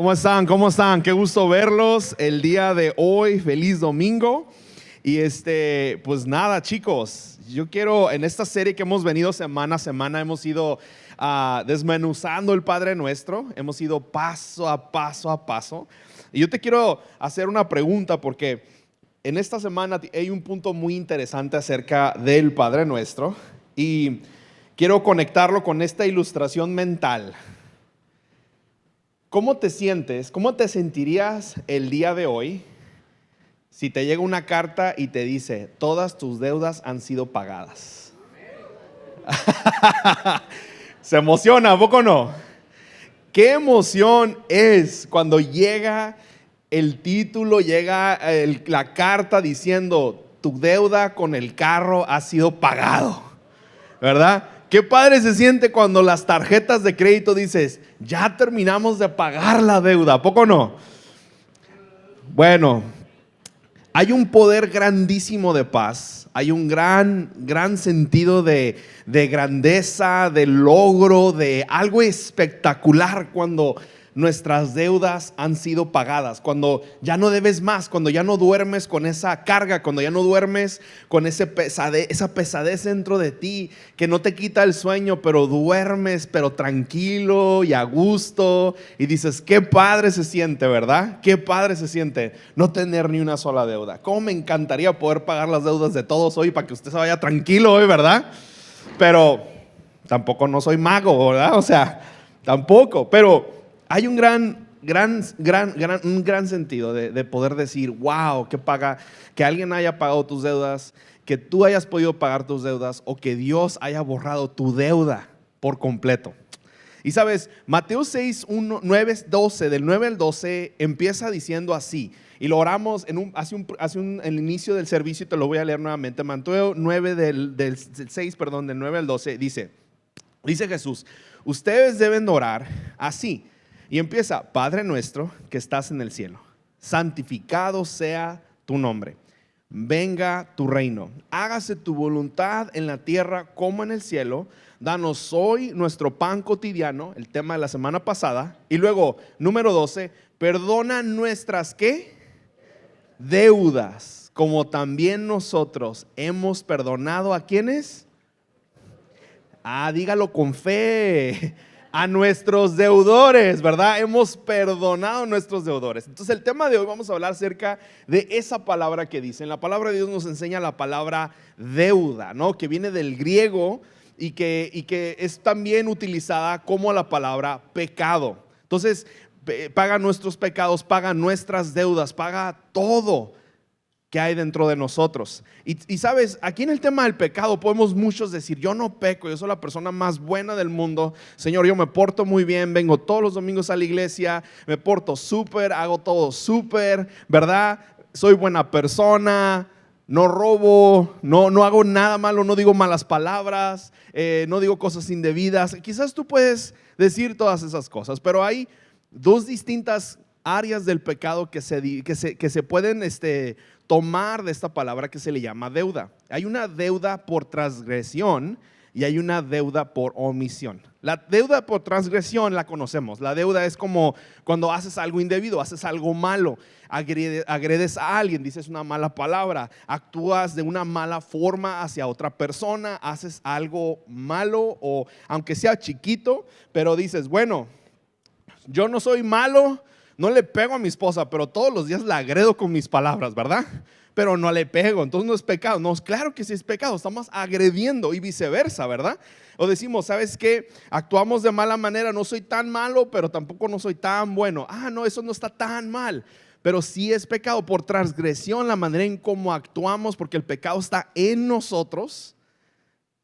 ¿Cómo están? ¿Cómo están? Qué gusto verlos el día de hoy. Feliz domingo. Y pues nada, chicos, yo quiero, en esta serie que hemos venido semana a semana, hemos ido desmenuzando el Padre Nuestro, hemos ido paso a paso a paso. Y yo te quiero hacer una pregunta porque en esta semana hay un punto muy interesante acerca del Padre Nuestro y quiero conectarlo con esta ilustración mental. ¿Cómo te sientes? ¿Cómo te sentirías el día de hoy si te llega una carta y te dice, todas tus deudas han sido pagadas? Se emociona, ¿a poco no? ¿Qué emoción es cuando llega el título, llega la carta diciendo, tu deuda con el carro ha sido pagado? ¿Verdad? Qué padre se siente cuando las tarjetas de crédito dices, ya terminamos de pagar la deuda, ¿a poco no? Bueno, hay un poder grandísimo de paz, hay un gran sentido de grandeza, de logro, de algo espectacular cuando nuestras deudas han sido pagadas, cuando ya no debes más, cuando ya no duermes con esa carga, cuando ya no duermes con esa pesadez dentro de ti, que no te quita el sueño, pero duermes, pero tranquilo y a gusto, y dices, qué padre se siente, ¿verdad? Qué padre se siente no tener ni una sola deuda. Cómo me encantaría poder pagar las deudas de todos hoy para que usted se vaya tranquilo hoy, ¿verdad? Pero tampoco no soy mago, ¿verdad? O sea, tampoco, pero hay un gran sentido de poder decir, wow, que alguien haya pagado tus deudas, que tú hayas podido pagar tus deudas o que Dios haya borrado tu deuda por completo. Y sabes, Mateo 6, 9, 12, del 9 al 12 empieza diciendo así. Y lo oramos en el inicio del servicio y te lo voy a leer nuevamente. Mateo 9 del 9 al 12 dice Jesús, ustedes deben orar así. Y empieza, Padre nuestro que estás en el cielo, santificado sea tu nombre. Venga tu reino, hágase tu voluntad en la tierra como en el cielo. Danos hoy nuestro pan cotidiano, el tema de la semana pasada. Y luego, número 12, perdona nuestras ¿qué? Deudas, como también nosotros hemos perdonado a ¿quiénes? Dígalo con fe. A nuestros deudores, ¿verdad? Hemos perdonado a nuestros deudores. Entonces el tema de hoy vamos a hablar acerca de esa palabra que dice. En la palabra de Dios nos enseña la palabra deuda, ¿no? Que viene del griego y que es también utilizada como la palabra pecado. Entonces paga nuestros pecados, paga nuestras deudas, paga todo que hay dentro de nosotros. Y sabes, aquí en el tema del pecado podemos muchos decir, yo no peco, yo soy la persona más buena del mundo. Señor, yo me porto muy bien, vengo todos los domingos a la iglesia, me porto súper, hago todo súper, ¿verdad? Soy buena persona, no robo, no hago nada malo, no digo malas palabras, no digo cosas indebidas. Quizás tú puedes decir todas esas cosas, pero hay dos distintas áreas del pecado que se pueden tomar de esta palabra que se le llama deuda. Hay una deuda por transgresión y hay una deuda por omisión. La deuda por transgresión la conocemos. La deuda es como cuando haces algo indebido, haces algo malo, agredes a alguien, dices una mala palabra, actúas de una mala forma hacia otra persona, haces algo malo o aunque sea chiquito, pero dices, bueno, yo no soy malo, no le pego a mi esposa, pero todos los días la agredo con mis palabras, ¿verdad? Pero no le pego, entonces no es pecado. No, claro que sí es pecado, estamos agrediendo y viceversa, ¿verdad? O decimos, ¿sabes qué? Actuamos de mala manera, no soy tan malo, pero tampoco no soy tan bueno. No, eso no está tan mal, pero sí es pecado por transgresión, la manera en cómo actuamos, porque el pecado está en nosotros,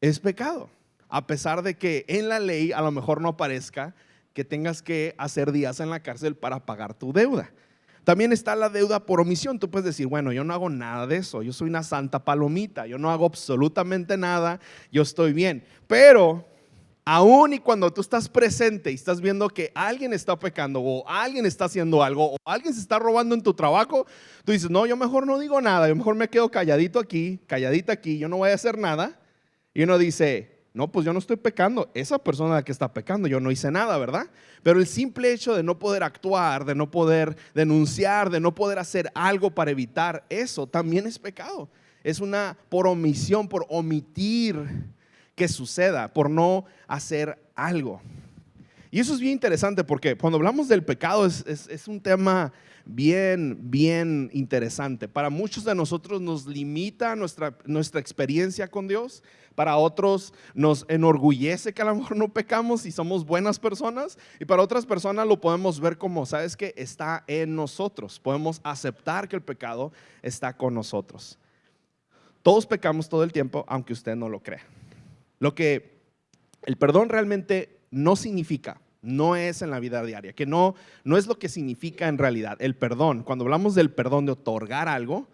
es pecado. A pesar de que en la ley a lo mejor no aparezca que tengas que hacer días en la cárcel para pagar tu deuda. También está la deuda por omisión. Tú puedes decir, bueno, yo no hago nada de eso, yo soy una santa palomita, yo no hago absolutamente nada, yo estoy bien. Pero aún y cuando tú estás presente y estás viendo que alguien está pecando o alguien está haciendo algo o alguien se está robando en tu trabajo, tú dices, no, yo mejor no digo nada, yo mejor me quedo calladito aquí, calladita aquí, yo no voy a hacer nada. Y uno dice, No, pues yo no estoy pecando, esa persona es la que está pecando, yo no hice nada, ¿verdad? Pero el simple hecho de no poder actuar, de no poder denunciar, de no poder hacer algo para evitar eso, también es pecado. Es una por omisión, por omitir que suceda, por no hacer algo. Y eso es bien interesante porque cuando hablamos del pecado es un tema bien interesante. Para muchos de nosotros nos limita nuestra experiencia con Dios. Para otros nos enorgullece que a lo mejor no pecamos y somos buenas personas. Y para otras personas lo podemos ver como, ¿sabes qué? Está en nosotros. Podemos aceptar que el pecado está con nosotros. Todos pecamos todo el tiempo, aunque usted no lo crea. Lo que el perdón realmente no significa, no es en la vida diaria, que no es lo que significa en realidad. El perdón, cuando hablamos del perdón, de otorgar algo,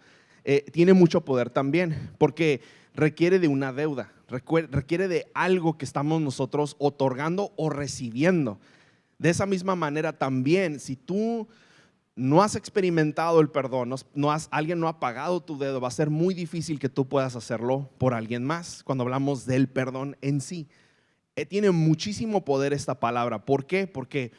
tiene mucho poder también, porque requiere de una deuda, requiere de algo que estamos nosotros otorgando o recibiendo. De esa misma manera también, si tú no has experimentado el perdón, alguien no ha pagado tu dedo, va a ser muy difícil que tú puedas hacerlo por alguien más. Cuando hablamos del perdón en sí, tiene muchísimo poder esta palabra. ¿Por qué? Porque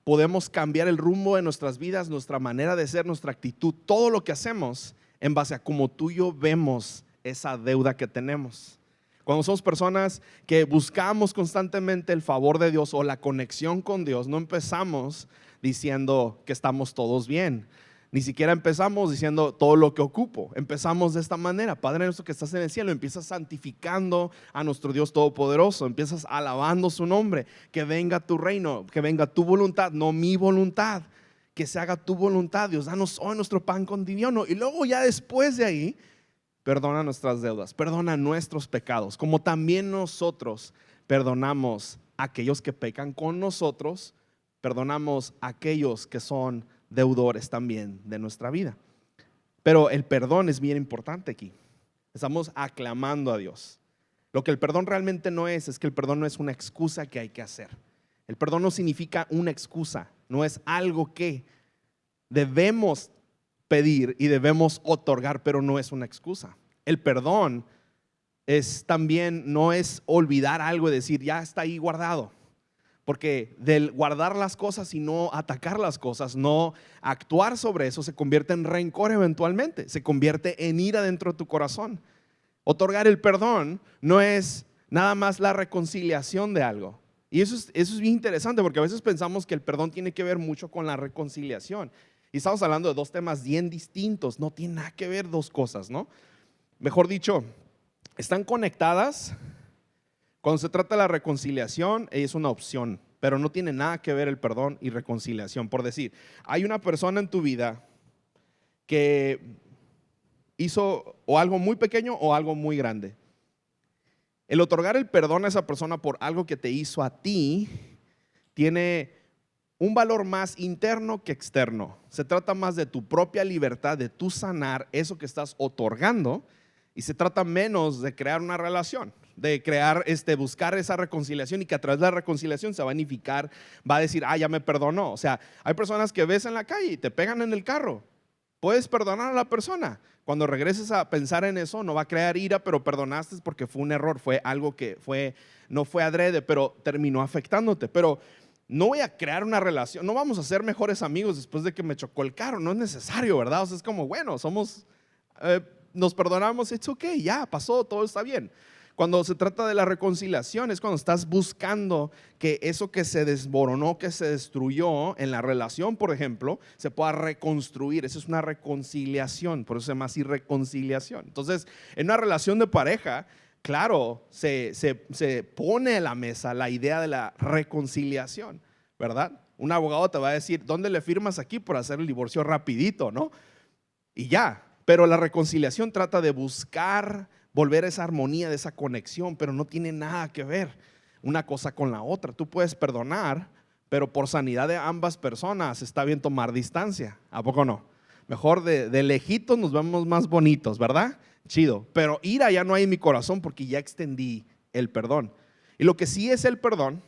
podemos cambiar el rumbo de nuestras vidas, nuestra manera de ser, nuestra actitud, todo lo que hacemos en base a cómo tú y yo vemos esa deuda que tenemos. Cuando somos personas que buscamos constantemente el favor de Dios o la conexión con Dios, no empezamos diciendo que estamos todos bien. Ni siquiera empezamos diciendo todo lo que ocupo. Empezamos de esta manera: Padre nuestro que estás en el cielo. Empiezas santificando a nuestro Dios todopoderoso. Empiezas alabando su nombre. Que venga tu reino, que venga tu voluntad, no mi voluntad. Que se haga tu voluntad. Dios, danos hoy nuestro pan cotidiano. Y luego ya después de ahí, perdona nuestras deudas, perdona nuestros pecados, como también nosotros perdonamos a aquellos que pecan con nosotros. Perdonamos a aquellos que son deudores también de nuestra vida. Pero el perdón es bien importante aquí. Estamos aclamando a Dios. Lo que el perdón realmente no es que el perdón no es una excusa que hay que hacer. El perdón no significa una excusa, no es algo que debemos pedir y debemos otorgar, pero no es una excusa. El perdón es también, no es olvidar algo y decir ya está ahí guardado. Porque del guardar las cosas y no atacar las cosas, no actuar sobre eso, se convierte en rencor eventualmente, se convierte en ira dentro de tu corazón. Otorgar el perdón no es nada más la reconciliación de algo. Y eso es bien interesante, porque a veces pensamos que el perdón tiene que ver mucho con la reconciliación. Y estamos hablando de dos temas bien distintos, no tiene nada que ver dos cosas, ¿no? Mejor dicho, están conectadas. Cuando se trata de la reconciliación, es una opción, pero no tiene nada que ver el perdón y reconciliación. Por decir, hay una persona en tu vida que hizo o algo muy pequeño o algo muy grande. El otorgar el perdón a esa persona por algo que te hizo a ti tiene un valor más interno que externo. Se trata más de tu propia libertad, de tu sanar eso que estás otorgando, y se trata menos de crear una relación, de crear, buscar esa reconciliación, y que a través de la reconciliación se va a unificar, va a decir, ya me perdonó. O sea, hay personas que ves en la calle y te pegan en el carro. Puedes perdonar a la persona. Cuando regreses a pensar en eso, no va a crear ira, pero perdonaste porque fue un error, fue algo que no fue adrede, pero terminó afectándote. Pero no voy a crear una relación, no vamos a ser mejores amigos después de que me chocó el carro, no es necesario, ¿verdad? O sea, es como, bueno, nos perdonamos, it's okay, ya pasó, todo está bien. Cuando se trata de la reconciliación es cuando estás buscando que eso que se desmoronó, que se destruyó en la relación, por ejemplo, se pueda reconstruir. Eso es una reconciliación, por eso se llama así reconciliación. Entonces, en una relación de pareja, claro, se pone a la mesa la idea de la reconciliación, ¿verdad? Un abogado te va a decir, ¿dónde le firmas aquí por hacer el divorcio rapidito, no? Y ya. Pero la reconciliación trata de buscar volver a esa armonía, de esa conexión, pero no tiene nada que ver una cosa con la otra. Tú puedes perdonar, pero por sanidad de ambas personas está bien tomar distancia. ¿A poco no? Mejor de lejitos nos vemos más bonitos, ¿verdad? Chido. Pero ira ya no hay en mi corazón porque ya extendí el perdón. Y lo que sí es el perdón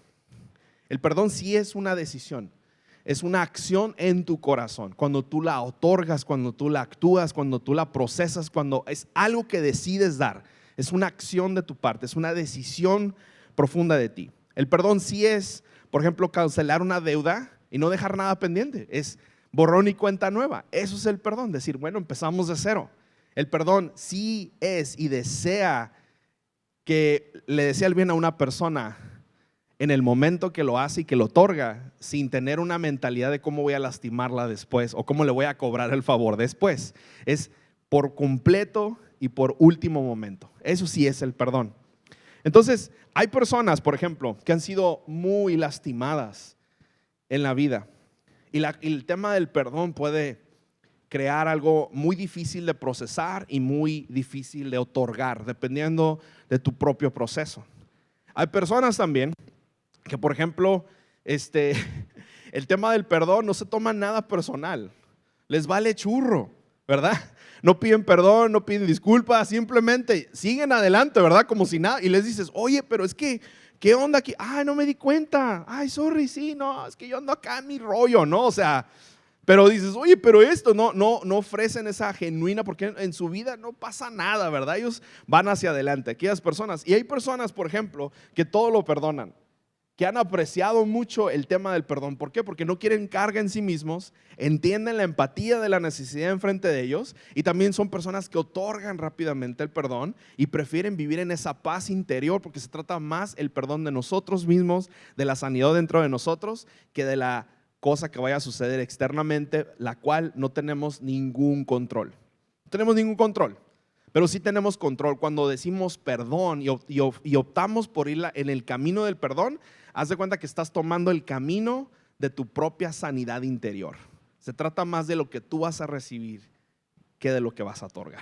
sí es una decisión. Es una acción en tu corazón. Cuando tú la otorgas, cuando tú la actúas, cuando tú la procesas, cuando es algo que decides dar. es una acción de tu parte, es una decisión profunda de ti. El perdón sí es, por ejemplo, cancelar una deuda y no dejar nada pendiente, es borrón y cuenta nueva. Eso es el perdón, decir, bueno, empezamos de cero. El perdón sí es y desea que le desea el bien a una persona en el momento que lo hace y que lo otorga, sin tener una mentalidad de cómo voy a lastimarla después o cómo le voy a cobrar el favor después. Es por completo y por último momento. Eso sí es el perdón. Entonces, hay personas, por ejemplo, que han sido muy lastimadas en la vida. Y el tema del perdón puede crear algo muy difícil de procesar y muy difícil de otorgar, dependiendo de tu propio proceso. Hay personas también que, por ejemplo, el tema del perdón no se toma nada personal. Les vale churro, ¿verdad? No piden perdón, no piden disculpas, simplemente siguen adelante, ¿verdad? Como si nada. Y les dices, oye, pero es que, ¿qué onda aquí? Ay, no me di cuenta. Ay, sorry, sí, no, es que yo ando acá en mi rollo, ¿no? O sea, pero dices, oye, pero esto no ofrecen esa genuina, porque en su vida no pasa nada, ¿verdad? Ellos van hacia adelante, aquellas personas. Y hay personas, por ejemplo, que todo lo perdonan, que han apreciado mucho el tema del perdón. ¿Por qué? Porque no quieren carga en sí mismos, entienden la empatía de la necesidad enfrente de ellos y también son personas que otorgan rápidamente el perdón y prefieren vivir en esa paz interior, porque se trata más el perdón de nosotros mismos, de la sanidad dentro de nosotros, que de la cosa que vaya a suceder externamente, la cual no tenemos ningún control. No tenemos ningún control. Pero sí tenemos control cuando decimos perdón y optamos por ir en el camino del perdón. Haz de cuenta que estás tomando el camino de tu propia sanidad interior. Se trata más de lo que tú vas a recibir que de lo que vas a otorgar.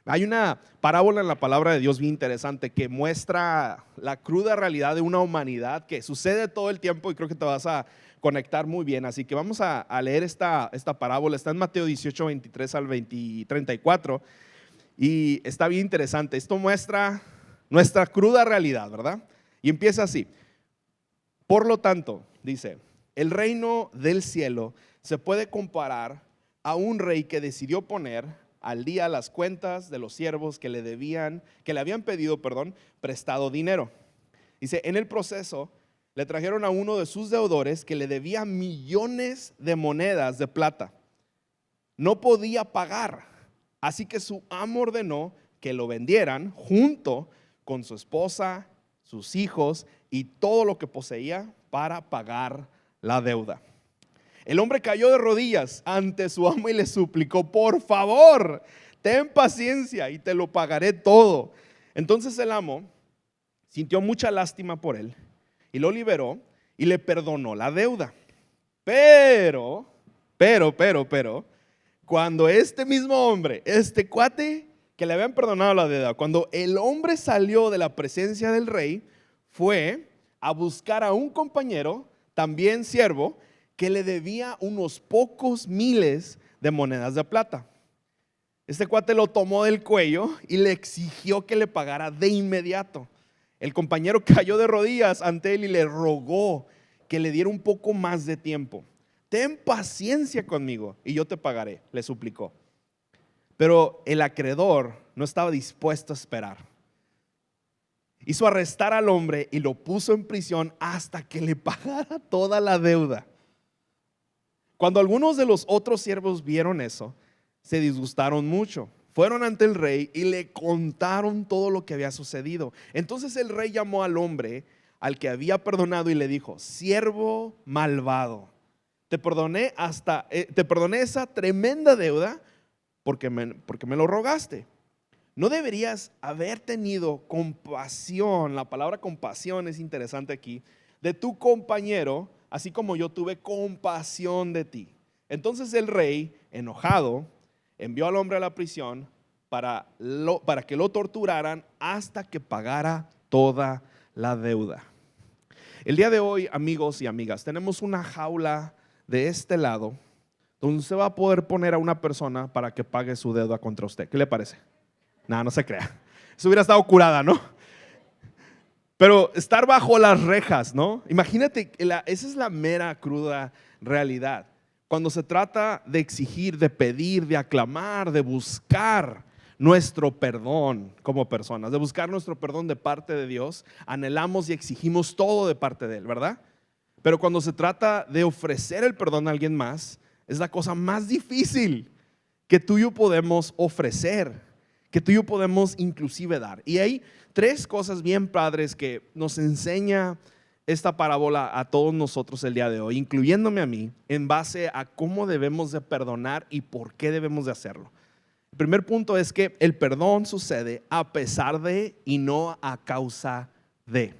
Hay una parábola en la palabra de Dios bien interesante que muestra la cruda realidad de una humanidad que sucede todo el tiempo y creo que te vas a conectar muy bien. Así que vamos a leer esta parábola. Está en Mateo 18, 23 al 34. Y está bien interesante. Esto muestra nuestra cruda realidad, ¿verdad? Y empieza así. Por lo tanto, dice, el reino del cielo se puede comparar a un rey que decidió poner al día las cuentas de los siervos que le habían pedido, prestado dinero. Dice, en el proceso le trajeron a uno de sus deudores que le debía millones de monedas de plata. No podía pagar. Así que su amo ordenó que lo vendieran junto con su esposa, sus hijos y todo lo que poseía para pagar la deuda. El hombre cayó de rodillas ante su amo y le suplicó, por favor, ten paciencia y te lo pagaré todo. Entonces el amo sintió mucha lástima por él y lo liberó y le perdonó la deuda. Pero, cuando este mismo hombre, este cuate que le habían perdonado la deuda, cuando el hombre salió de la presencia del rey, fue a buscar a un compañero, también siervo, que le debía unos pocos miles de monedas de plata. Este cuate lo tomó del cuello y le exigió que le pagara de inmediato. El compañero cayó de rodillas ante él y le rogó que le diera un poco más de tiempo. Ten paciencia conmigo y yo te pagaré, le suplicó. Pero el acreedor no estaba dispuesto a esperar. Hizo arrestar al hombre y lo puso en prisión hasta que le pagara toda la deuda. Cuando algunos de los otros siervos vieron eso, se disgustaron mucho. Fueron ante el rey y le contaron todo lo que había sucedido. Entonces el rey llamó al hombre al que había perdonado y le dijo, siervo malvado, te perdoné esa tremenda deuda porque me lo rogaste. ¿No deberías haber tenido compasión? La palabra compasión es interesante aquí. De tu compañero, así como yo tuve compasión de ti. Entonces el rey, enojado, envió al hombre a la prisión para que lo torturaran hasta que pagara toda la deuda. El día de hoy, amigos y amigas, tenemos una jaula de este lado donde usted va a poder poner a una persona para que pague su deuda contra usted. ¿Qué le parece? No se crea. Eso hubiera estado curada, ¿no? Pero estar bajo las rejas, ¿no? Imagínate, esa es la mera cruda realidad. Cuando se trata de exigir, de pedir, de aclamar, de buscar nuestro perdón como personas, de buscar nuestro perdón de parte de Dios. Anhelamos y exigimos todo de parte de Él, ¿verdad? Pero cuando se trata de ofrecer el perdón a alguien más, es la cosa más difícil que tú y yo podemos ofrecer, que tú y yo podemos inclusive dar. Y hay tres cosas bien padres que nos enseña esta parábola a todos nosotros el día de hoy, incluyéndome a mí, en base a cómo debemos de perdonar y por qué debemos de hacerlo. El primer punto es que el perdón sucede a pesar de y no a causa de.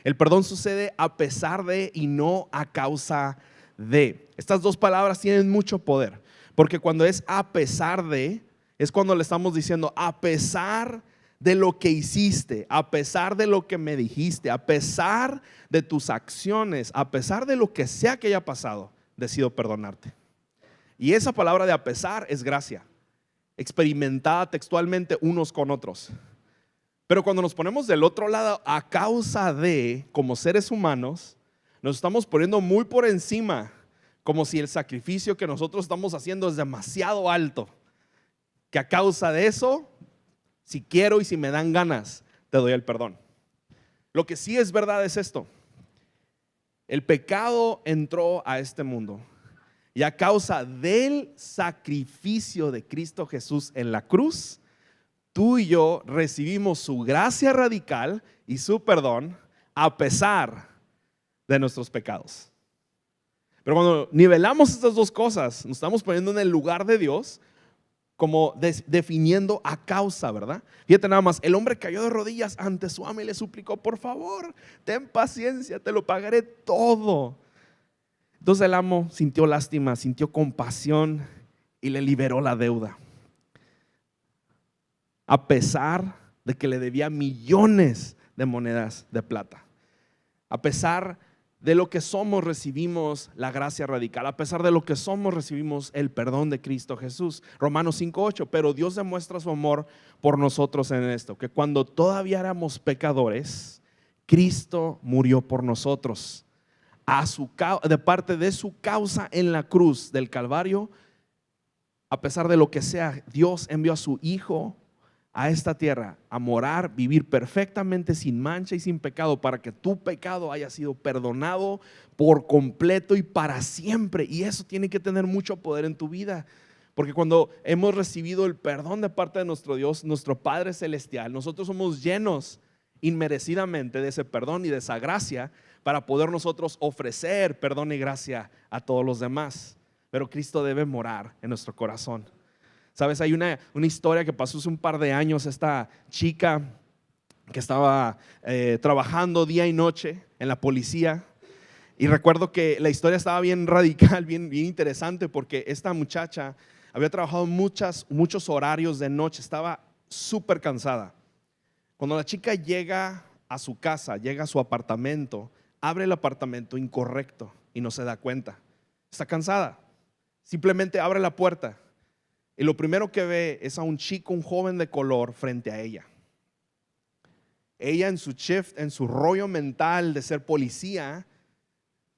El perdón sucede a pesar de y no a causa de. Estas dos palabras tienen mucho poder, porque cuando es a pesar de, es cuando le estamos diciendo a pesar de lo que hiciste, a pesar de lo que me dijiste, a pesar de tus acciones, a pesar de lo que sea que haya pasado, decido perdonarte. Y esa palabra de a pesar es gracia, experimentada textualmente unos con otros. Pero cuando nos ponemos del otro lado, a causa de, como seres humanos, nos estamos poniendo muy por encima, como si el sacrificio que nosotros estamos haciendo es demasiado alto, que a causa de eso, si quiero y si me dan ganas, te doy el perdón. Lo que sí es verdad es esto: el pecado entró a este mundo y a causa del sacrificio de Cristo Jesús en la cruz, tú y yo recibimos su gracia radical y su perdón a pesar de nuestros pecados. Pero cuando nivelamos estas dos cosas, nos estamos poniendo en el lugar de Dios, como definiendo a causa, ¿verdad? Fíjate nada más, el hombre cayó de rodillas ante su amo y le suplicó: por favor, ten paciencia, te lo pagaré todo. Entonces el amo sintió lástima, sintió compasión y le liberó la deuda, a pesar de que le debía millones de monedas de plata. A pesar de lo que somos, recibimos la gracia radical. A pesar de lo que somos, recibimos el perdón de Cristo Jesús. Romanos 5:8. Pero Dios demuestra su amor por nosotros en esto: que cuando todavía éramos pecadores, Cristo murió por nosotros. De parte de su causa en la cruz del Calvario, a pesar de lo que sea, Dios envió a su Hijo a esta tierra a morar, vivir perfectamente sin mancha y sin pecado, para que tu pecado haya sido perdonado por completo y para siempre. Y eso tiene que tener mucho poder en tu vida, porque cuando hemos recibido el perdón de parte de nuestro Dios, nuestro Padre Celestial, nosotros somos llenos inmerecidamente de ese perdón y de esa gracia para poder nosotros ofrecer perdón y gracia a todos los demás. Pero Cristo debe morar en nuestro corazón. Sabes, hay una historia que pasó hace un par de años. Esta chica que estaba trabajando día y noche en la policía, y recuerdo que la historia estaba bien radical, bien interesante, porque esta muchacha había trabajado muchos horarios de noche, estaba súper cansada. Cuando la chica llega a su casa, llega a su apartamento, abre el apartamento incorrecto y no se da cuenta. Está cansada, simplemente abre la puerta. Y lo primero que ve es a un chico, un joven de color, frente a ella. Ella en su shift, en su rollo mental de ser policía,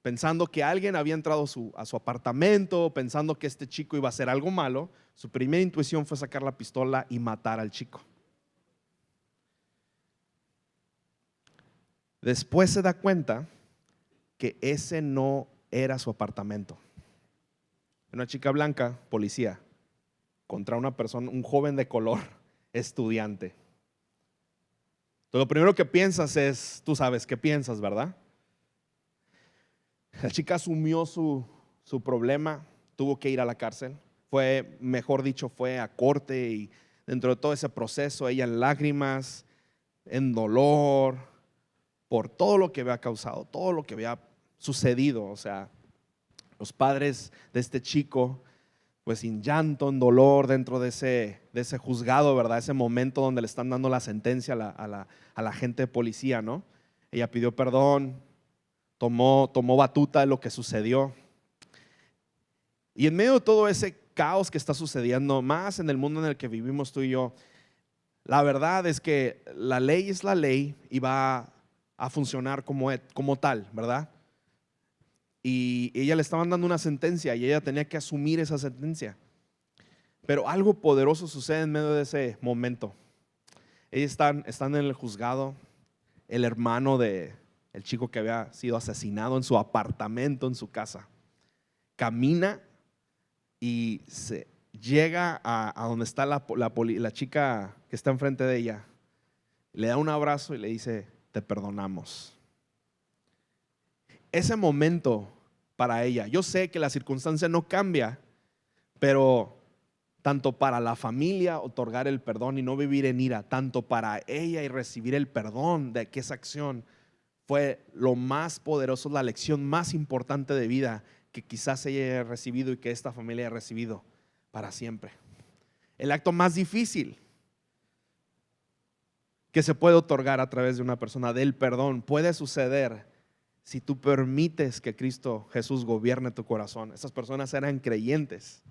pensando que alguien había entrado a su apartamento, pensando que este chico iba a hacer algo malo, su primera intuición fue sacar la pistola y matar al chico. Después se da cuenta que ese no era su apartamento. Una chica blanca, policía, contra una persona, un joven de color, estudiante. Entonces, lo primero que piensas es, tú sabes qué piensas, ¿verdad? La chica asumió su problema, tuvo que ir a la cárcel. Mejor dicho, fue a corte, y dentro de todo ese proceso, ella en lágrimas, en dolor, por todo lo que había causado, todo lo que había sucedido. O sea, los padres de este chico, pues sin llanto, en dolor, dentro de ese juzgado, ¿verdad? Ese momento donde le están dando la sentencia a la gente de policía, ¿no? Ella pidió perdón, tomó batuta de lo que sucedió. Y en medio de todo ese caos que está sucediendo, más en el mundo en el que vivimos tú y yo, la verdad es que la ley es la ley y va a funcionar como tal, ¿verdad? Y ella le estaban dando una sentencia y ella tenía que asumir esa sentencia. Pero algo poderoso sucede en medio de ese momento. Ellos están en el juzgado. El hermano del chico que había sido asesinado en su apartamento, en su casa, camina y se llega a donde está la chica que está enfrente de ella. Le da un abrazo y le dice: te perdonamos. Ese momento para ella, yo sé que la circunstancia no cambia, pero tanto para la familia otorgar el perdón y no vivir en ira, tanto para ella y recibir el perdón de que esa acción fue lo más poderoso, la lección más importante de vida que quizás ella haya recibido y que esta familia haya recibido para siempre. El acto más difícil que se puede otorgar a través de una persona, del perdón, puede suceder si tú permites que Cristo Jesús gobierne tu corazón. Esas personas eran creyentes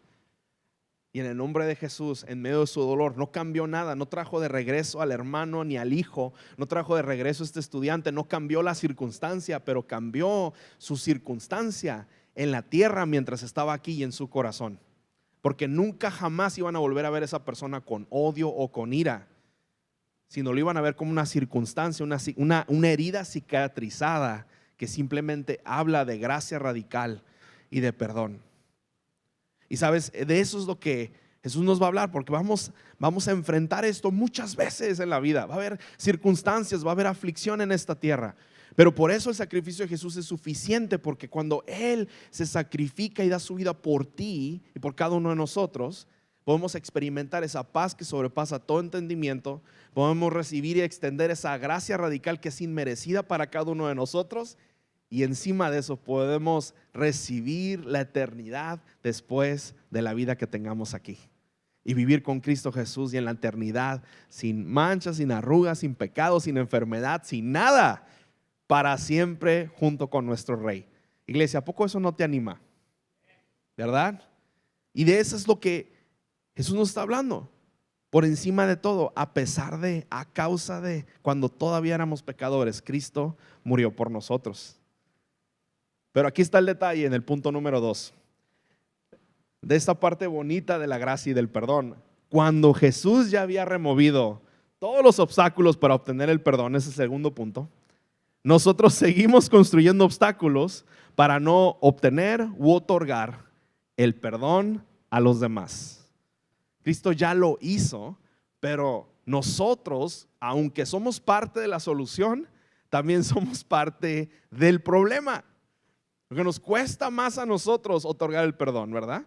y en el nombre de Jesús, en medio de su dolor, no cambió nada, no trajo de regreso al hermano ni al hijo, no trajo de regreso a este estudiante, no cambió la circunstancia, pero cambió su circunstancia en la tierra mientras estaba aquí y en su corazón. Porque nunca jamás iban a volver a ver a esa persona con odio o con ira, sino lo iban a ver como una circunstancia, una herida cicatrizada que simplemente habla de gracia radical y de perdón. Y sabes, de eso es lo que Jesús nos va a hablar, porque vamos a enfrentar esto muchas veces en la vida. Va a haber circunstancias, va a haber aflicción en esta tierra. Pero por eso el sacrificio de Jesús es suficiente, porque cuando Él se sacrifica y da su vida por ti y por cada uno de nosotros, podemos experimentar esa paz que sobrepasa todo entendimiento. Podemos recibir y extender esa gracia radical que es inmerecida para cada uno de nosotros. Y encima de eso podemos recibir la eternidad después de la vida que tengamos aquí. Y vivir con Cristo Jesús y en la eternidad sin manchas, sin arrugas, sin pecado, sin enfermedad, sin nada. Para siempre junto con nuestro Rey. Iglesia, ¿a poco eso no te anima? ¿Verdad? Y de eso es lo que Jesús nos está hablando. Por encima de todo, a pesar de, a causa de, cuando todavía éramos pecadores, Cristo murió por nosotros. Pero aquí está el detalle en el punto número 2 de esta parte bonita de la gracia y del perdón. Cuando Jesús ya había removido todos los obstáculos para obtener el perdón, ese es el segundo punto, nosotros seguimos construyendo obstáculos para no obtener u otorgar el perdón a los demás. Cristo ya lo hizo, pero nosotros, aunque somos parte de la solución, también somos parte del problema. Porque nos cuesta más a nosotros otorgar el perdón, ¿verdad?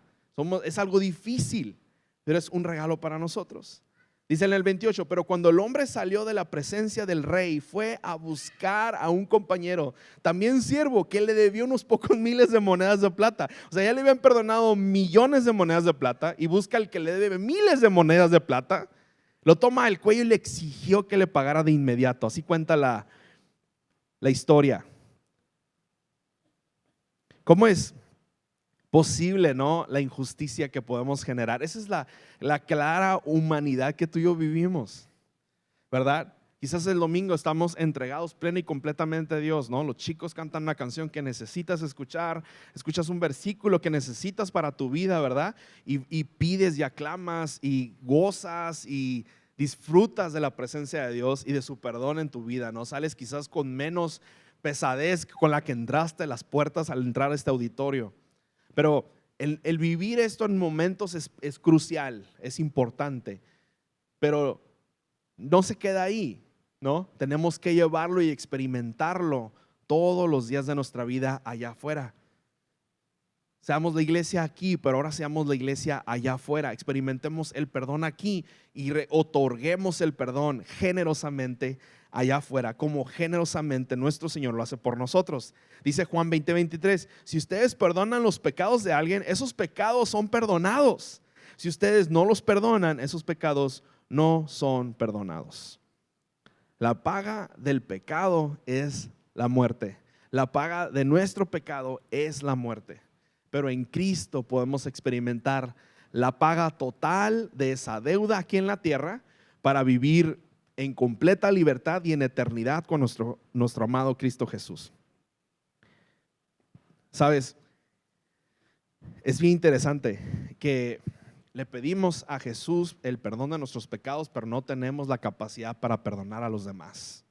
Es algo difícil, pero es un regalo para nosotros. Dice en el 28, pero cuando el hombre salió de la presencia del rey, fue a buscar a un compañero, también siervo, que le debió unos pocos miles de monedas de plata. O sea, ya le habían perdonado millones de monedas de plata y busca al que le debe miles de monedas de plata. Lo toma al cuello y le exigió que le pagara de inmediato. Así cuenta la historia. ¿Cómo es posible, no, la injusticia que podemos generar? Esa es la clara humanidad que tú y yo vivimos, ¿verdad? Quizás el domingo estamos entregados plena y completamente a Dios, ¿no? Los chicos cantan una canción que necesitas escuchar, escuchas un versículo que necesitas para tu vida, ¿verdad? Y pides y aclamas y gozas y disfrutas de la presencia de Dios y de su perdón en tu vida, ¿no? Sales quizás con menos pesadez con la que entraste a las puertas al entrar a este auditorio. Pero el vivir esto en momentos es crucial, es importante, pero no se queda ahí, ¿no? Tenemos que llevarlo y experimentarlo todos los días de nuestra vida allá afuera. Seamos la iglesia aquí, pero ahora seamos la iglesia allá afuera. Experimentemos el perdón aquí y otorguemos el perdón generosamente allá afuera, como generosamente nuestro Señor lo hace por nosotros. Dice Juan 20:23, si ustedes perdonan los pecados de alguien, esos pecados son perdonados. Si ustedes no los perdonan, esos pecados no son perdonados. La paga del pecado es la muerte. La paga de nuestro pecado es la muerte. Pero en Cristo podemos experimentar la paga total de esa deuda aquí en la tierra para vivir en completa libertad y en eternidad con nuestro amado Cristo Jesús. Sabes, es bien interesante que Le pedimos a Jesús el perdón de nuestros pecados, pero no tenemos la capacidad para perdonar a los demás.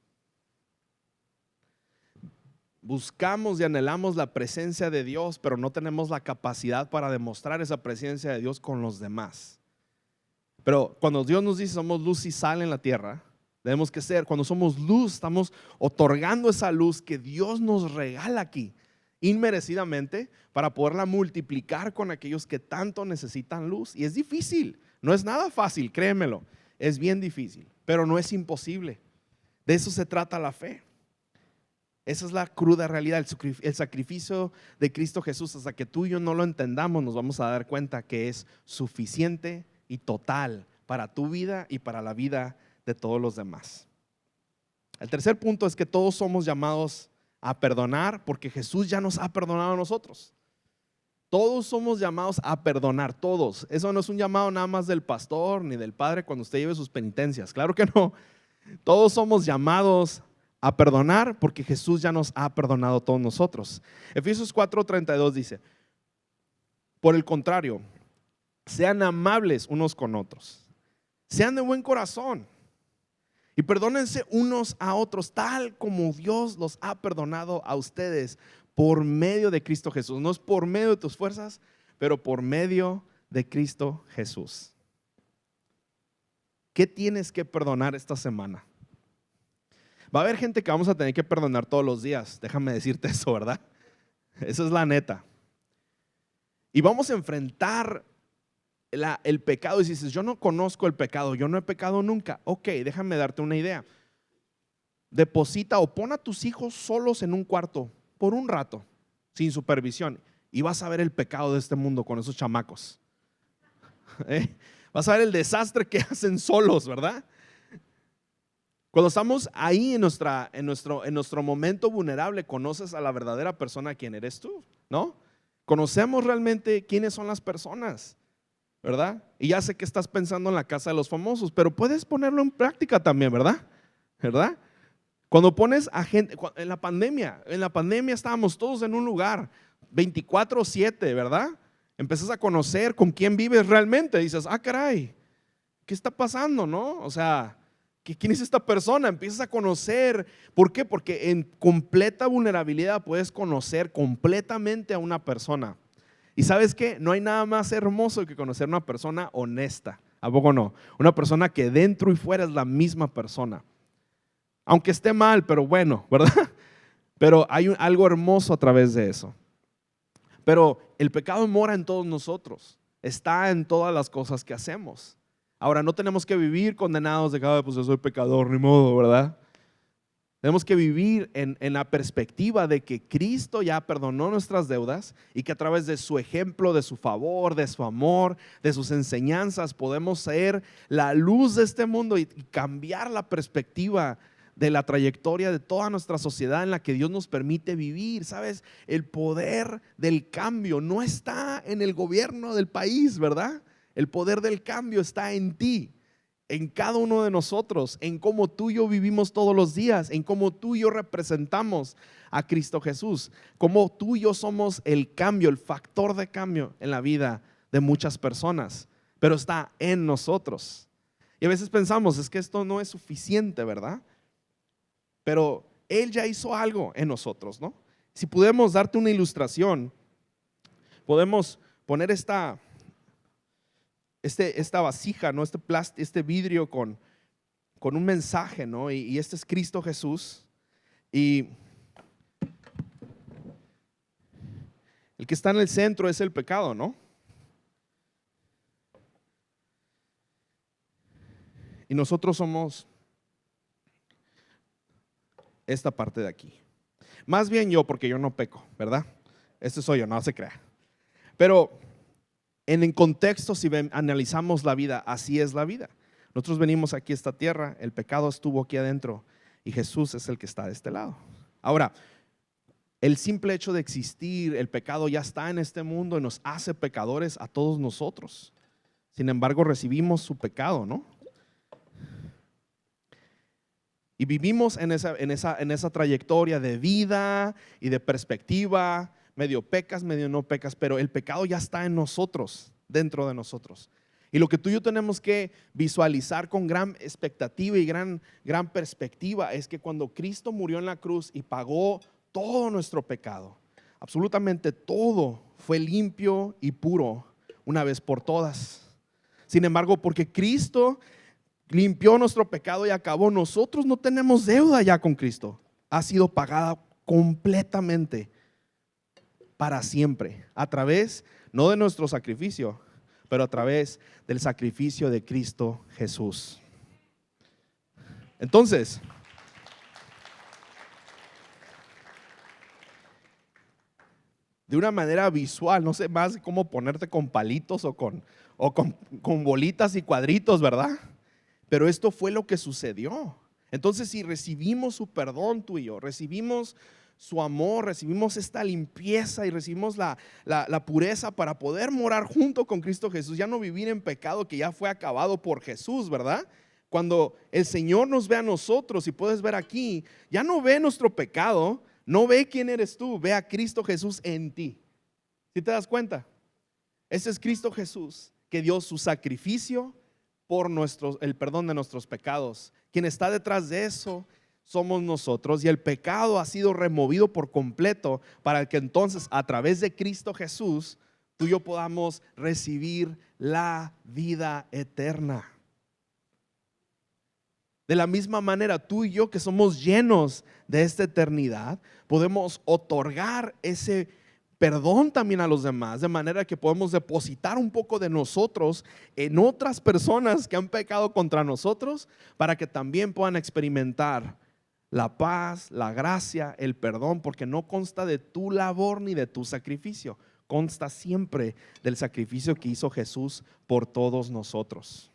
Buscamos y anhelamos la presencia de Dios, pero no tenemos la capacidad para demostrar esa presencia de Dios con los demás. Pero cuando Dios nos dice somos luz y sal en la tierra, debemos que ser, cuando somos luz, estamos otorgando esa luz que Dios nos regala aquí, inmerecidamente, para poderla multiplicar con aquellos que tanto necesitan luz. Y es difícil, no es nada fácil, créemelo, es bien difícil, pero no es imposible. De eso se trata la fe. Esa es la cruda realidad, el sacrificio de Cristo Jesús. Hasta que tú y yo no lo entendamos, nos vamos a dar cuenta que es suficiente y total para tu vida y para la vida de todos los demás. El tercer punto es que todos somos llamados a perdonar porque Jesús ya nos ha perdonado a nosotros. Todos somos llamados a perdonar, todos. Eso no es un llamado nada más del pastor ni del padre cuando usted lleve sus penitencias, claro que no. Todos somos llamados a perdonar porque Jesús ya nos ha perdonado a todos nosotros. Efesios 4:32 dice: por el contrario, sean amables unos con otros, sean de buen corazón y perdónense unos a otros, tal como Dios los ha perdonado a ustedes por medio de Cristo Jesús. No es por medio de tus fuerzas, pero por medio de Cristo Jesús. ¿Qué tienes que perdonar esta semana? Va a haber gente que vamos a tener que perdonar todos los días, déjame decirte eso, ¿verdad? Esa es la neta. Y vamos a enfrentar el pecado. Y si dices, yo no conozco el pecado, yo no he pecado nunca. Ok, déjame darte una idea. Deposita o pon a tus hijos solos en un cuarto por un rato, sin supervisión, y vas a ver el pecado de este mundo con esos chamacos. Vas a ver el desastre que hacen solos, ¿verdad? Cuando estamos ahí en nuestro momento vulnerable, conoces a la verdadera persona, quién eres tú, ¿no? Conocemos realmente quiénes son las personas, ¿verdad? Y ya sé que estás pensando en la casa de los famosos, pero puedes ponerlo en práctica también, ¿verdad? ¿Verdad? Cuando pones a gente, en la pandemia estábamos todos en un lugar, 24/7, ¿verdad? Empiezas a conocer con quién vives realmente, dices, ah, caray, ¿qué está pasando, no? O sea, ¿quién es esta persona? Empiezas a conocer. ¿Por qué? Porque en completa vulnerabilidad puedes conocer completamente a una persona. Y ¿sabes qué? No hay nada más hermoso que conocer a una persona honesta. ¿A poco no? Una persona que dentro y fuera es la misma persona. Aunque esté mal, pero bueno, ¿verdad? Pero hay algo hermoso a través de eso. Pero el pecado mora en todos nosotros. Está en todas las cosas que hacemos. Ahora, no tenemos que vivir condenados de que pues yo soy pecador, ni modo, ¿verdad? Tenemos que vivir en la perspectiva de que Cristo ya perdonó nuestras deudas y que a través de su ejemplo, de su favor, de su amor, de sus enseñanzas, podemos ser la luz de este mundo y cambiar la perspectiva de la trayectoria de toda nuestra sociedad en la que Dios nos permite vivir. ¿Sabes? El poder del cambio no está en el gobierno del país, ¿verdad? El poder del cambio está en ti, en cada uno de nosotros, en cómo tú y yo vivimos todos los días, en cómo tú y yo representamos a Cristo Jesús, cómo tú y yo somos el cambio, el factor de cambio en la vida de muchas personas, pero está en nosotros. Y a veces pensamos, es que esto no es suficiente, ¿verdad? Pero Él ya hizo algo en nosotros, ¿no? Si podemos darte una ilustración, podemos poner esta vasija, ¿no? Este vidrio con un mensaje, ¿no? Y este es Cristo Jesús. Y el que está en el centro es el pecado, ¿no? Y nosotros somos esta parte de aquí. Más bien yo, porque yo no peco, ¿verdad? Este soy yo, no se crea. Pero en el contexto, si analizamos la vida, así es la vida. Nosotros venimos aquí a esta tierra, el pecado estuvo aquí adentro y Jesús es el que está de este lado. Ahora, el simple hecho de existir, el pecado ya está en este mundo y nos hace pecadores a todos nosotros. Sin embargo, recibimos su pecado, ¿no? Y vivimos en esa trayectoria de vida y de perspectiva, medio pecas, medio no pecas, pero el pecado ya está en nosotros, dentro de nosotros. Y lo que tú y yo tenemos que visualizar con gran expectativa y gran perspectiva es que cuando Cristo murió en la cruz y pagó todo nuestro pecado, absolutamente todo fue limpio y puro una vez por todas. Sin embargo, porque Cristo limpió nuestro pecado y acabó, nosotros no tenemos deuda ya con Cristo. Ha sido pagada completamente para siempre, a través no de nuestro sacrificio, pero a través del sacrificio de Cristo Jesús. Entonces, de una manera visual, no sé más cómo ponerte con palitos o con bolitas y cuadritos, ¿verdad? Pero esto fue lo que sucedió. Entonces, si recibimos su perdón, tú y yo, recibimos su amor, recibimos esta limpieza y recibimos la pureza para poder morar junto con Cristo Jesús, ya no vivir en pecado que ya fue acabado por Jesús, ¿verdad? Cuando el Señor nos ve a nosotros, y puedes ver aquí, ya no ve nuestro pecado, no ve quién eres tú, ve a Cristo Jesús en ti. ¿Sí te das cuenta? Ese es Cristo Jesús que dio su sacrificio por el perdón de nuestros pecados. Quien está detrás de eso somos nosotros, y el pecado ha sido removido por completo para que entonces a través de Cristo Jesús tú y yo podamos recibir la vida eterna. De la misma manera, tú y yo que somos llenos de esta eternidad, podemos otorgar ese perdón también a los demás, de manera que podemos depositar un poco de nosotros en otras personas que han pecado contra nosotros, para que también puedan experimentar la paz, la gracia, el perdón, porque no consta de tu labor ni de tu sacrificio, consta siempre del sacrificio que hizo Jesús por todos nosotros.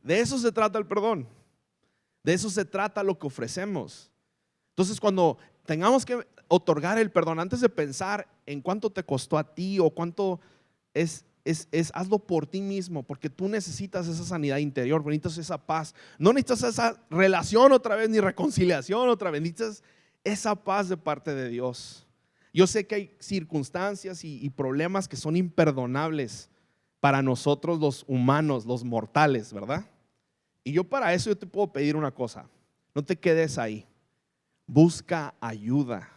De eso se trata el perdón, de eso se trata lo que ofrecemos. Entonces, cuando tengamos que otorgar el perdón, antes de pensar en cuánto te costó a ti o cuánto es hazlo por ti mismo, porque tú necesitas esa sanidad interior, necesitas esa paz, no necesitas esa relación otra vez, ni reconciliación otra vez, necesitas esa paz de parte de Dios. Yo sé que hay circunstancias y problemas que son imperdonables para nosotros los humanos, los mortales, ¿verdad? Y yo para eso yo te puedo pedir una cosa: no te quedes ahí, busca ayuda.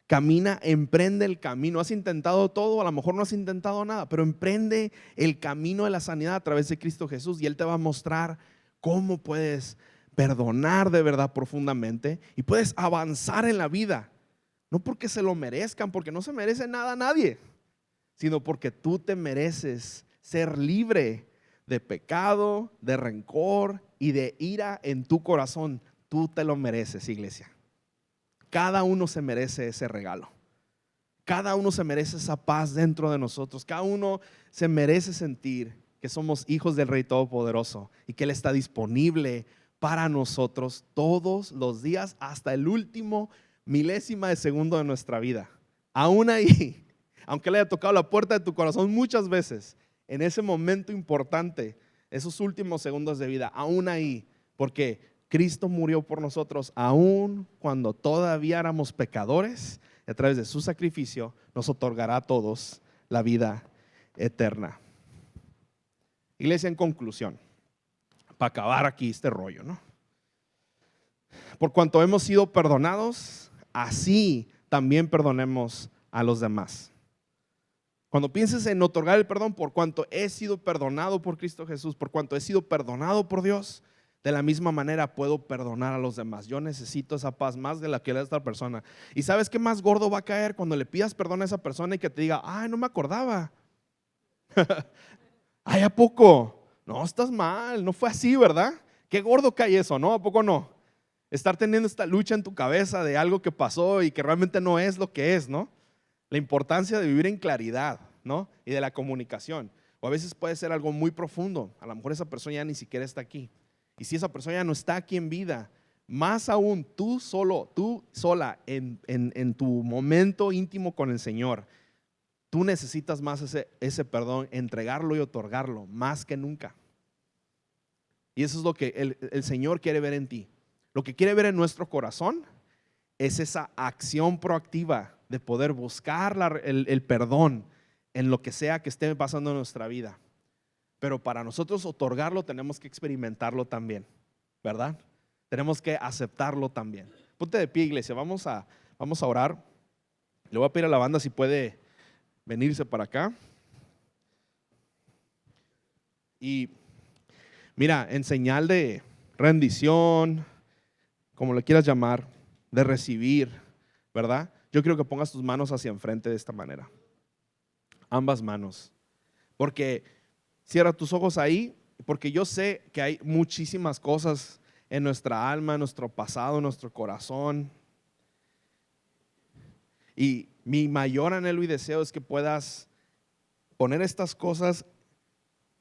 Camina, emprende el camino. Has intentado todo, a lo mejor no has intentado nada, pero emprende el camino de la sanidad a través de Cristo Jesús, y Él te va a mostrar cómo puedes perdonar de verdad profundamente y puedes avanzar en la vida. No porque se lo merezcan, porque no se merece nada a nadie, sino porque tú te mereces ser libre de pecado, de rencor y de ira en tu corazón. Tú te lo mereces, iglesia. Cada uno se merece ese regalo. Cada uno se merece esa paz dentro de nosotros. Cada uno se merece sentir que somos hijos del Rey Todopoderoso y que Él está disponible para nosotros todos los días hasta el último milésima de segundo de nuestra vida. Aún ahí, aunque le haya tocado la puerta de tu corazón muchas veces, en ese momento importante, esos últimos segundos de vida, aún ahí, porque Cristo murió por nosotros aún cuando todavía éramos pecadores, y a través de su sacrificio nos otorgará a todos la vida eterna. Iglesia, en conclusión, para acabar aquí este rollo, ¿no? Por cuanto hemos sido perdonados, así también perdonemos a los demás. Cuando pienses en otorgar el perdón, por cuanto he sido perdonado por Cristo Jesús, por cuanto he sido perdonado por Dios, de la misma manera puedo perdonar a los demás. Yo necesito esa paz más de la que le da esta persona. ¿Y sabes qué más gordo va a caer cuando le pidas perdón a esa persona y que te diga: ay, no me acordaba? Ay, ¿a poco? No, estás mal, no fue así, ¿verdad? Qué gordo cae eso, ¿no? ¿A poco no? Estar teniendo esta lucha en tu cabeza de algo que pasó y que realmente no es lo que es, ¿no? La importancia de vivir en claridad, ¿no? Y de la comunicación. O a veces puede ser algo muy profundo. A lo mejor esa persona ya ni siquiera está aquí. Y si esa persona ya no está aquí en vida, más aún tú sola en tu momento íntimo con el Señor, tú necesitas más ese perdón, entregarlo y otorgarlo más que nunca. Y eso es lo que el Señor quiere ver en ti. Lo que quiere ver en nuestro corazón es esa acción proactiva de poder buscar el perdón en lo que sea que esté pasando en nuestra vida. pero para nosotros otorgarlo tenemos que experimentarlo también, ¿verdad? Tenemos que aceptarlo también. Ponte de pie, iglesia, vamos a orar. Le voy a pedir a la banda si puede venirse para acá. Y mira, en señal de rendición, como le quieras llamar, de recibir, ¿verdad? Yo quiero que pongas tus manos hacia enfrente de esta manera. Ambas manos. Porque cierra tus ojos ahí, porque yo sé que hay muchísimas cosas en nuestra alma, en nuestro pasado, en nuestro corazón. Y mi mayor anhelo y deseo es que puedas poner estas cosas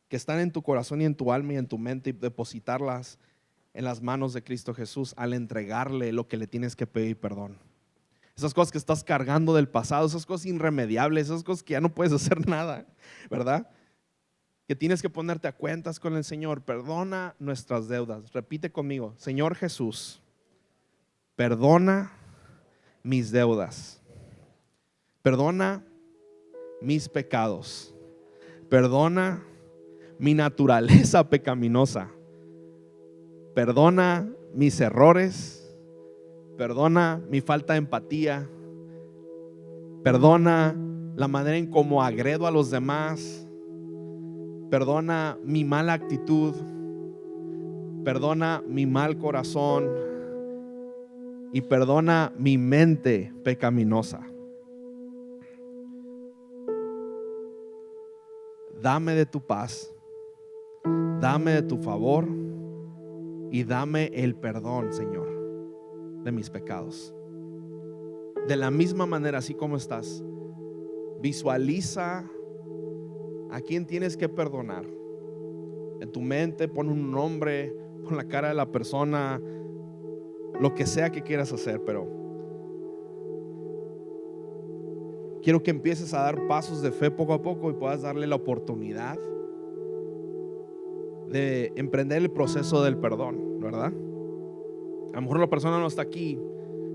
que están en tu corazón y en tu alma y en tu mente y depositarlas en las manos de Cristo Jesús al entregarle lo que le tienes que pedir perdón. Esas cosas que estás cargando del pasado, esas cosas irremediables, esas cosas que ya no puedes hacer nada, ¿verdad? Que tienes que ponerte a cuentas con el Señor. Perdona nuestras deudas. Repite conmigo: Señor Jesús, perdona mis deudas. Perdona mis pecados. Perdona mi naturaleza pecaminosa. Perdona mis errores. Perdona mi falta de empatía. Perdona la manera en cómo agredo a los demás. Perdona mi mala actitud. Perdona mi mal corazón. Y perdona mi mente pecaminosa. Dame de tu paz. Dame de tu favor. Y dame el perdón, Señor, de mis pecados. De la misma manera, así como estás, visualiza a quién tienes que perdonar. En tu mente pon un nombre, pon la cara de la persona, lo que sea que quieras hacer, pero quiero que empieces a dar pasos de fe poco a poco y puedas darle la oportunidad de emprender el proceso del perdón, ¿verdad? A lo mejor la persona no está aquí,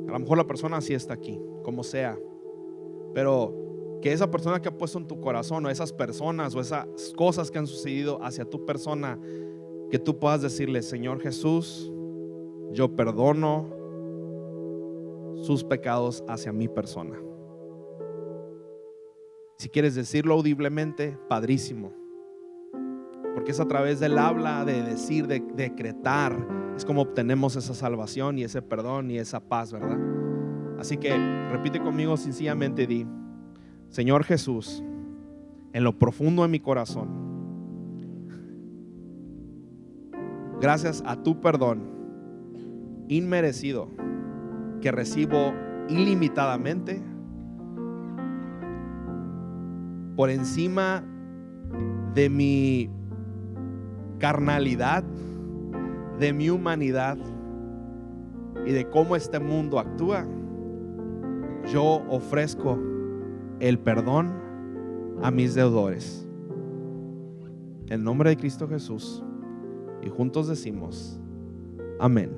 a lo mejor la persona sí está aquí, como sea, pero que esa persona que ha puesto en tu corazón, o esas personas o esas cosas que han sucedido hacia tu persona, que tú puedas decirle: Señor Jesús, yo perdono sus pecados hacia mi persona. Si quieres decirlo audiblemente, padrísimo, porque es a través del habla, de decir, de decretar, es como obtenemos esa salvación y ese perdón y esa paz, ¿verdad? Así que repite conmigo sencillamente, di: Señor Jesús, en lo profundo de mi corazón, gracias a tu perdón inmerecido que recibo ilimitadamente, por encima de mi carnalidad, de mi humanidad y de cómo este mundo actúa, yo ofrezco el perdón a mis deudores. En nombre de Cristo Jesús. Y juntos decimos: amén.